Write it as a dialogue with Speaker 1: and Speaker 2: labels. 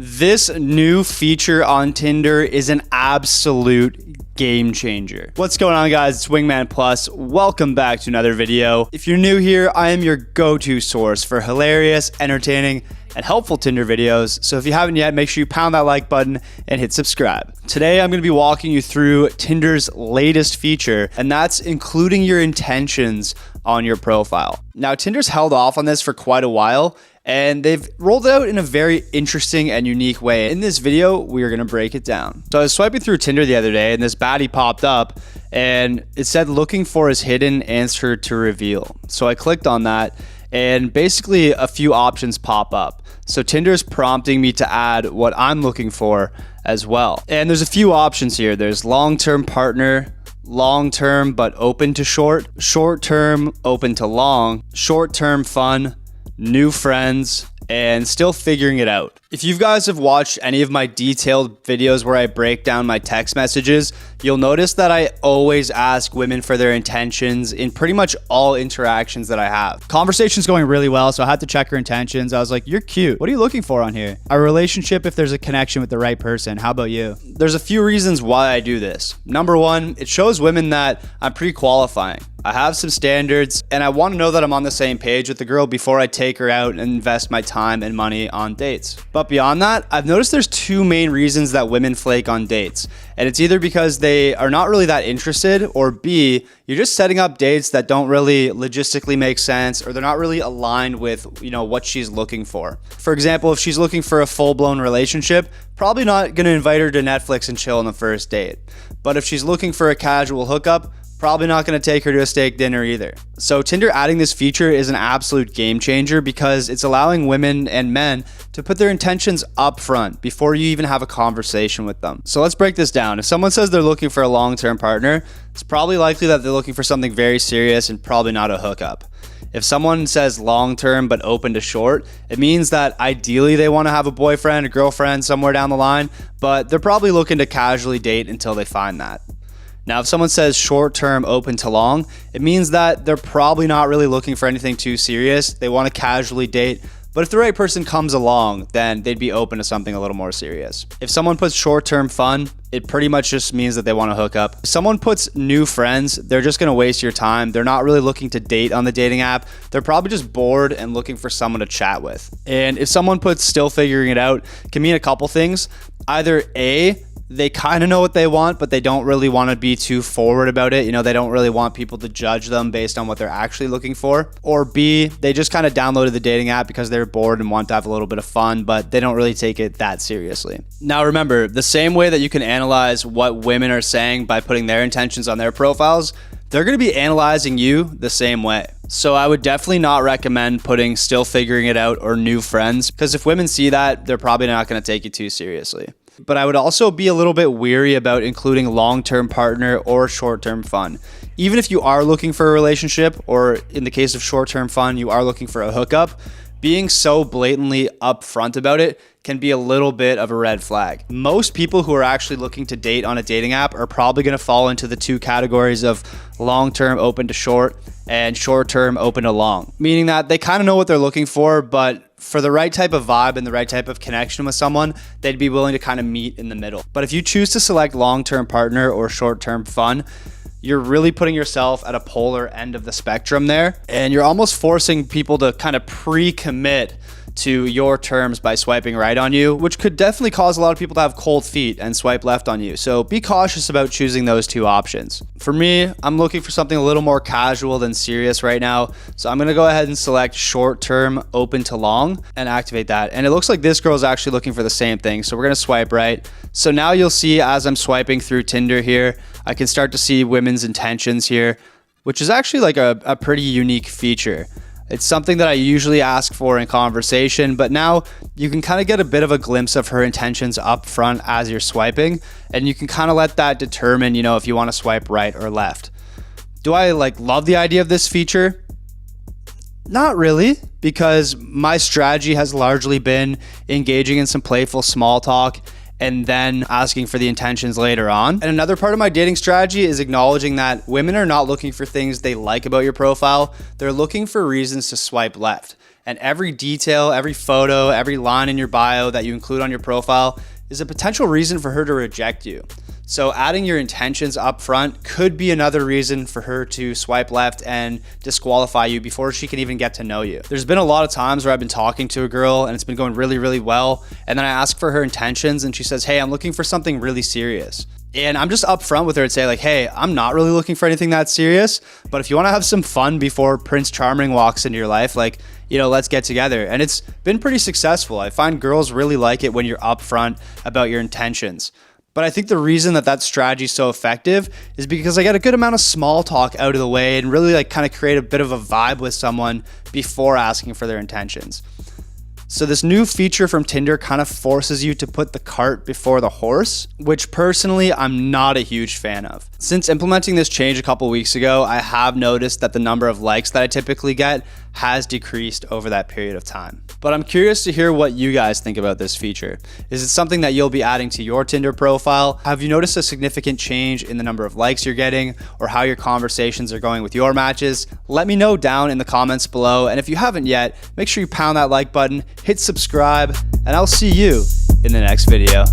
Speaker 1: This new feature on Tinder is an absolute game changer. What's going on, guys? It's Wingman Plus. Welcome back to another video. If you're new here, I am your go-to source for hilarious, entertaining, and helpful Tinder videos. So if you haven't yet, make sure you pound that like button and hit subscribe. Today, I'm going to be walking you through Tinder's latest feature, and that's including your intentions on your profile. Now, Tinder's held off on this for quite a while, and they've rolled it out in a very interesting and unique way. In this video, we are going to break it down. So I was swiping through Tinder the other day, and this baddie popped up, and it said looking for his hidden answer to reveal. So I clicked on that, and basically a few options pop up. So Tinder's prompting me to add what I'm looking for as well. And there's a few options here. There's long-term partner, long-term but open to short, short-term open to long, short-term fun, new friends, and still figuring it out. If you guys have watched any of my detailed videos where I break down my text messages, you'll notice that I always ask women for their intentions in pretty much all interactions that I have.
Speaker 2: Conversation's going really well, so I had to check her intentions. I was like, you're cute. What are you looking for on here? A relationship if there's a connection with the right person. How about you?
Speaker 1: There's a few reasons why I do this. Number one, it shows women that I'm pre-qualifying. I have some standards, and I want to know that I'm on the same page with the girl before I take her out and invest my time and money on dates. But beyond that, I've noticed there's two main reasons that women flake on dates. And it's either because they are not really that interested, or B, you're just setting up dates that don't really logistically make sense, or they're not really aligned with, what she's looking for. For example, if she's looking for a full-blown relationship, probably not going to invite her to Netflix and chill on the first date. But if she's looking for a casual hookup, probably not going to take her to a steak dinner either. So Tinder adding this feature is an absolute game changer because it's allowing women and men to put their intentions up front before you even have a conversation with them. So let's break this down. If someone says they're looking for a long-term partner, it's probably likely that they're looking for something very serious and probably not a hookup. If someone says long-term but open to short, it means that ideally they want to have a boyfriend or girlfriend somewhere down the line, but they're probably looking to casually date until they find that. Now, if someone says short-term open to long, it means that they're probably not really looking for anything too serious. They want to casually date, but if the right person comes along, then they'd be open to something a little more serious. If someone puts short-term fun, it pretty much just means that they want to hook up. If someone puts new friends, they're just going to waste your time. They're not really looking to date on the dating app. They're probably just bored and looking for someone to chat with. And if someone puts still figuring it out, it can mean a couple things. Either A, they kind of know what they want, but they don't really want to be too forward about it. They don't really want people to judge them based on what they're actually looking for. Or B, they just kind of downloaded the dating app because they're bored and want to have a little bit of fun, but they don't really take it that seriously. Now, remember, the same way that you can analyze what women are saying by putting their intentions on their profiles, they're going to be analyzing you the same way. So I would definitely not recommend putting still figuring it out or new friends, because if women see that, they're probably not going to take you too seriously. But I would also be a little bit weary about including long-term partner or short-term fun. Even if you are looking for a relationship, or in the case of short-term fun, you are looking for a hookup, being so blatantly upfront about it can be a little bit of a red flag. Most people who are actually looking to date on a dating app are probably going to fall into the two categories of long-term open to short and short-term open to long, meaning that they kind of know what they're looking for, but for the right type of vibe and the right type of connection with someone, they'd be willing to kind of meet in the middle. But if you choose to select long-term partner or short-term fun, you're really putting yourself at a polar end of the spectrum there, and you're almost forcing people to kind of pre-commit to your terms by swiping right on you, which could definitely cause a lot of people to have cold feet and swipe left on you. So be cautious about choosing those two options. For me, I'm looking for something a little more casual than serious right now. So I'm going to go ahead and select short-term open to long and activate that. And it looks like this girl is actually looking for the same thing. So we're going to swipe right. So now you'll see as I'm swiping through Tinder here, I can start to see women's intentions here, which is actually like a pretty unique feature. It's something that I usually ask for in conversation, but now you can kind of get a bit of a glimpse of her intentions up front as you're swiping, and you can kind of let that determine, if you want to swipe right or left. Do I love the idea of this feature? Not really, because my strategy has largely been engaging in some playful small talk and then asking for the intentions later on. And another part of my dating strategy is acknowledging that women are not looking for things they like about your profile. They're looking for reasons to swipe left. And every detail, every photo, every line in your bio that you include on your profile is a potential reason for her to reject you. So adding your intentions up front could be another reason for her to swipe left and disqualify you before she can even get to know you. There's been a lot of times where I've been talking to a girl and it's been going really, really well. And then I ask for her intentions and she says, hey, I'm looking for something really serious. And I'm just upfront with her and say like, hey, I'm not really looking for anything that serious, but if you want to have some fun before Prince Charming walks into your life, like, let's get together. And it's been pretty successful. I find girls really like it when you're upfront about your intentions. But I think the reason that strategy is so effective is because I get a good amount of small talk out of the way and really like kind of create a bit of a vibe with someone before asking for their intentions. So this new feature from Tinder kind of forces you to put the cart before the horse, which personally I'm not a huge fan of. Since implementing this change a couple weeks ago, I have noticed that the number of likes that I typically get has decreased over that period of time. But I'm curious to hear what you guys think about this feature. Is it something that you'll be adding to your Tinder profile? Have you noticed a significant change in the number of likes you're getting or how your conversations are going with your matches? Let me know down in the comments below. And if you haven't yet, make sure you pound that like button, hit subscribe, and I'll see you in the next video.